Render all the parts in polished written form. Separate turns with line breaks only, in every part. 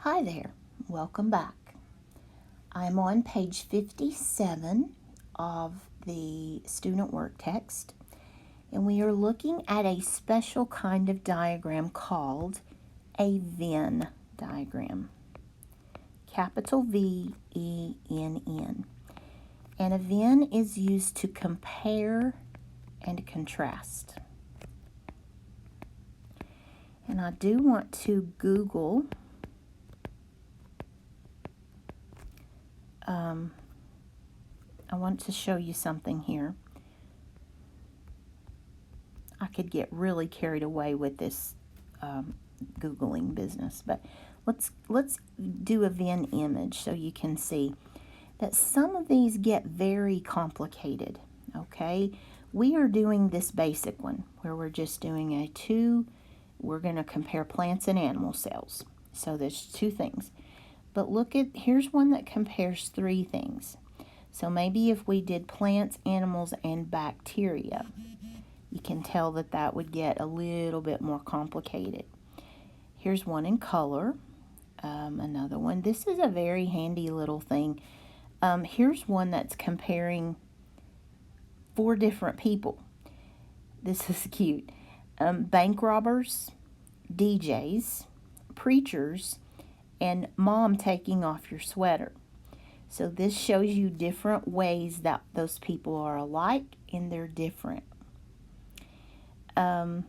Hi there, welcome back. I'm on page 57 of the student work text, and we are looking at a special kind of diagram called a Venn diagram. Capital V-E-N-N. And a Venn is used to compare and contrast. And I do want to Google I want to show you something here. I could get really carried away with this Googling business, but let's do a Venn image so you can see that some of these get very complicated, okay? We are doing this basic one where we're just doing we're going to compare plants and animal cells. So there's two things. But here's one that compares three things. So maybe if we did plants, animals, and bacteria, you can tell that would get a little bit more complicated. Here's one in color, another one. This is a very handy little thing. Here's one that's comparing 4 different people. This is cute. Bank robbers, DJs, preachers, and mom taking off your sweater. So this shows you different ways that those people are alike and they're different. You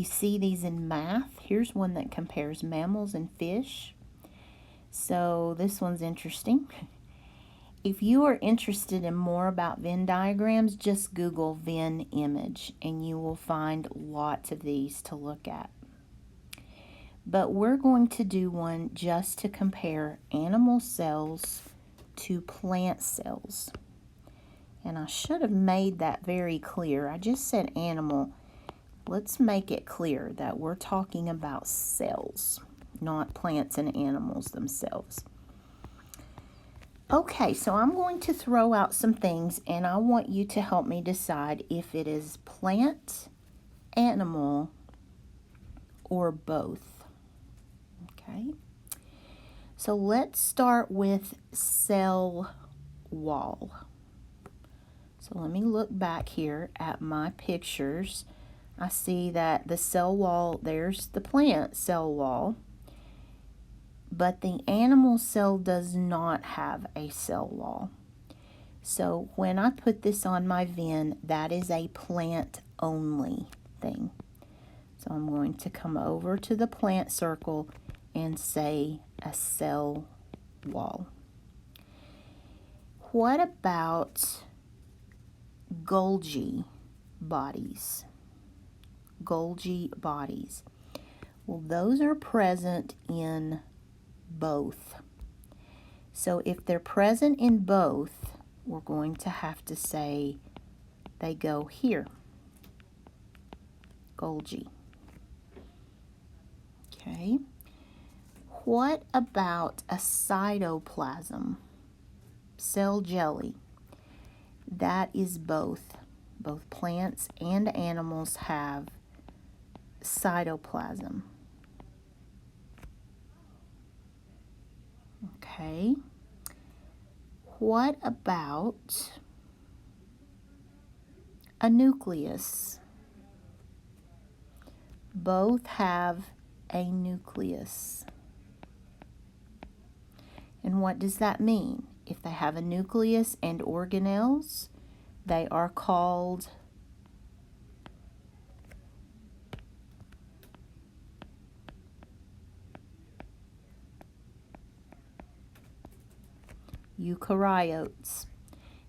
see these in math. Here's one that compares mammals and fish. So this one's interesting. If you are interested in more about Venn diagrams, just Google Venn image and you will find lots of these to look at. But we're going to do one just to compare animal cells to plant cells. And I should have made that very clear. I just said animal. Let's make it clear that we're talking about cells, not plants and animals themselves. Okay, so I'm going to throw out some things, and I want you to help me decide if it is plant, animal, or both. Okay, so let's start with cell wall. So let me look back here at my pictures. I see that the cell wall, there's the plant cell wall, but the animal cell does not have a cell wall. So when I put this on my Venn, that is a plant only thing. So I'm going to come over to the plant circle and say a cell wall. What about Golgi bodies? Golgi bodies. Well, those are present in both. So if they're present in both, we're going to have to say they go here. Golgi. Okay. What about a cytoplasm? Cell jelly. That is both. Both plants and animals have cytoplasm. Okay. What about a nucleus? Both have a nucleus. And what does that mean? If they have a nucleus and organelles, they are called eukaryotes.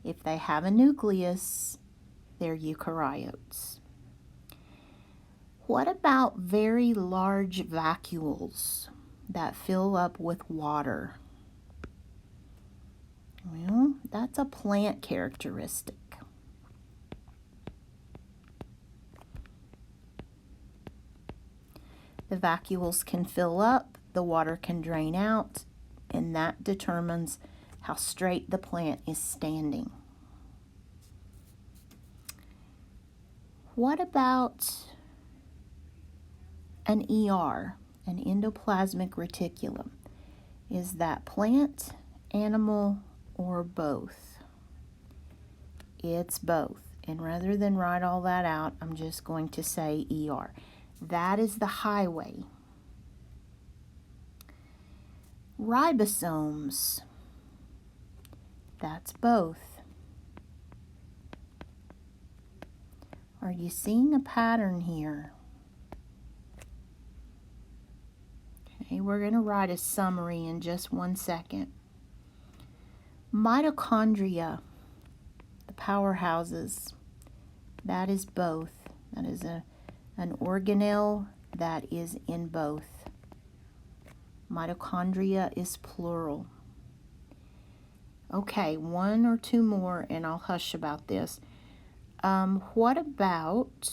If they have a nucleus, they're eukaryotes. What about very large vacuoles that fill up with water? Well, that's a plant characteristic. The vacuoles can fill up, the water can drain out, and that determines how straight the plant is standing. What about an ER? an endoplasmic reticulum. Is that plant, animal, or both? It's both. And rather than write all that out, I'm just going to say ER. That is the highway. Ribosomes. That's both. Are you seeing a pattern here? Okay, we're going to write a summary in just 1 second. Mitochondria, the powerhouses, that is both. That is an organelle that is in both. Mitochondria is plural. Okay, 1 or 2 more and I'll hush about this. What about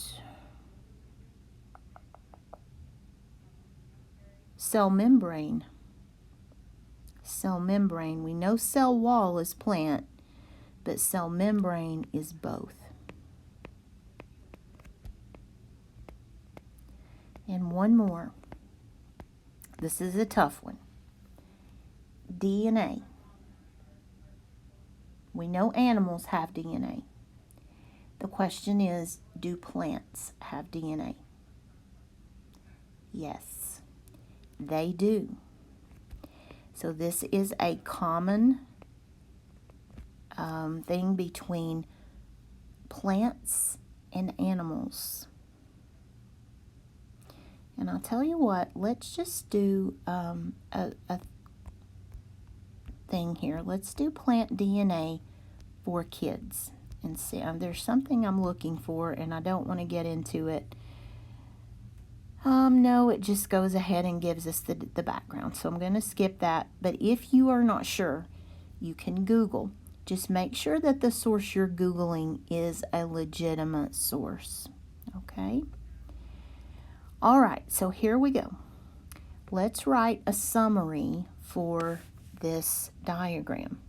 cell membrane? Cell membrane. We know cell wall is plant, but cell membrane is both. And 1 more. This is a tough one. DNA. We know animals have DNA. The question is, do plants have DNA? Yes, they do. So this is a common thing between plants and animals. And I'll tell you what, let's just do a thing here. Let's do plant DNA for kids and see. There's something I'm looking for and I don't want to get into it. No, it just goes ahead and gives us the background. So I'm going to skip that. But if you are not sure, you can Google. Just make sure that the source you're Googling is a legitimate source. Okay? All right, so here we go. Let's write a summary for this diagram.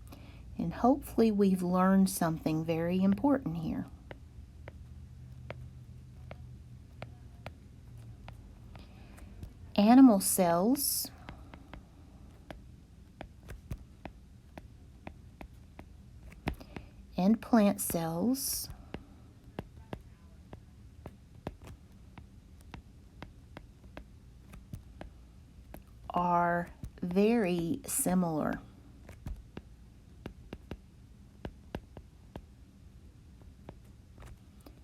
And hopefully we've learned something very important here. Animal cells and plant cells are very similar.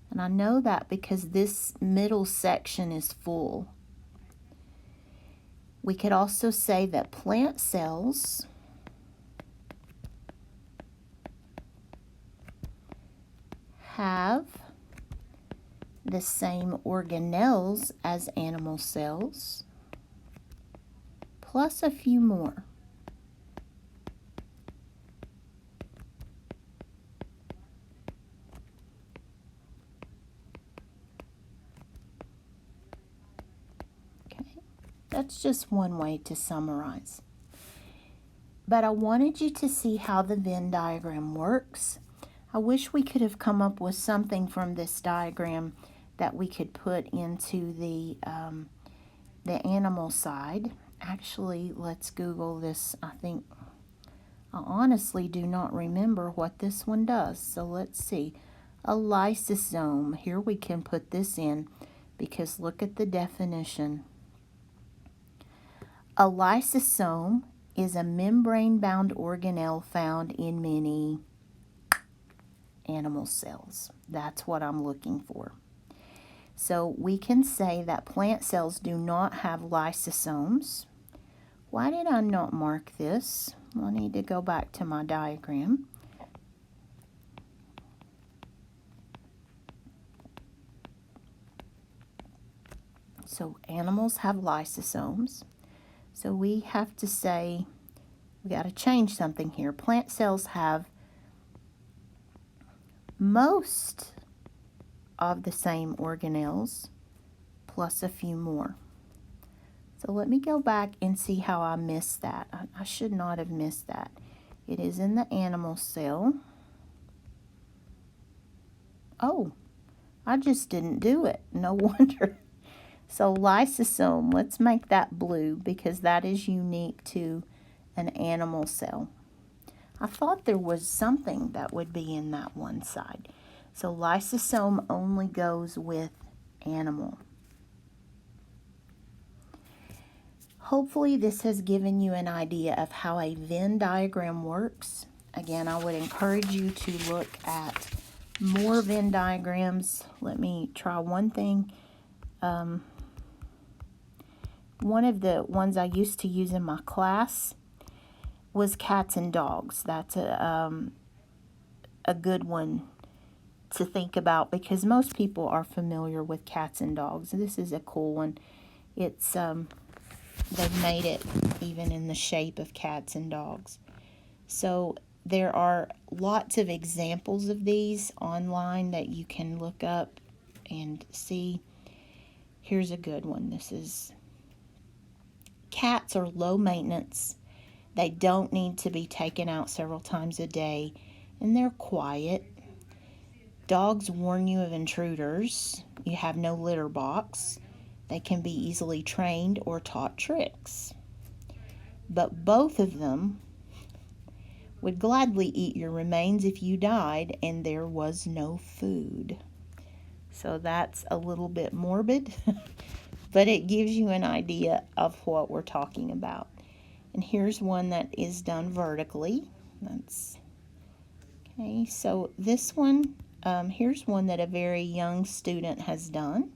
And I know that because this middle section is full. We could also say that plant cells have the same organelles as animal cells, plus a few more. That's just one way to summarize. But I wanted you to see how the Venn diagram works. I wish we could have come up with something from this diagram that we could put into the animal side. Actually, let's Google this. I honestly do not remember what this one does. So let's see. A lysosome. Here we can put this in because look at the definition. A lysosome is a membrane-bound organelle found in many animal cells. That's what I'm looking for. So we can say that plant cells do not have lysosomes. Why did I not mark this? I need to go back to my diagram. So animals have lysosomes. So we have to say, we got to change something here. Plant cells have most of the same organelles plus a few more. So let me go back and see how I missed that. I should not have missed that. It is in the animal cell. Oh, I just didn't do it. No wonder. So lysosome, let's make that blue because that is unique to an animal cell. I thought there was something that would be in that one side. So lysosome only goes with animal. Hopefully this has given you an idea of how a Venn diagram works. Again, I would encourage you to look at more Venn diagrams. Let me try one thing. One of the ones I used to use in my class was cats and dogs. That's a good one to think about because most people are familiar with cats and dogs. This is a cool one. It's they've made it even in the shape of cats and dogs. So there are lots of examples of these online that you can look up and see. Here's a good one. This is cats are low maintenance. They don't need to be taken out several times a day, and they're quiet. Dogs warn you of intruders. You have no litter box. They can be easily trained or taught tricks. But both of them would gladly eat your remains if you died and there was no food. So that's a little bit morbid, but it gives you an idea of what we're talking about. And here's one that is done vertically. That's okay. So this one, here's one that a very young student has done.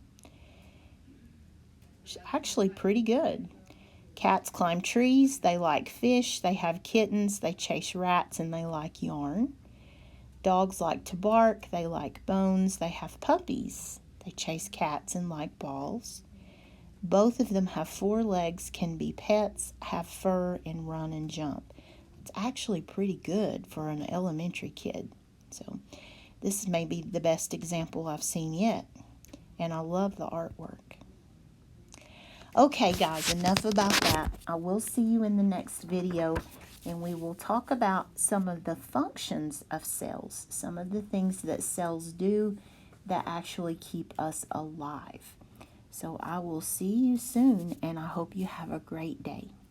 It's actually pretty good. Cats climb trees, they like fish, they have kittens, they chase rats, and they like yarn. Dogs like to bark, they like bones, they have puppies. They chase cats and like balls. Both of them have 4 legs, can be pets, have fur, and run and jump. It's actually pretty good for an elementary kid. So this may be the best example I've seen yet. And I love the artwork. Okay, guys, enough about that. I will see you in the next video, and we will talk about some of the functions of cells, some of the things that cells do that actually keep us alive. So I will see you soon, and I hope you have a great day.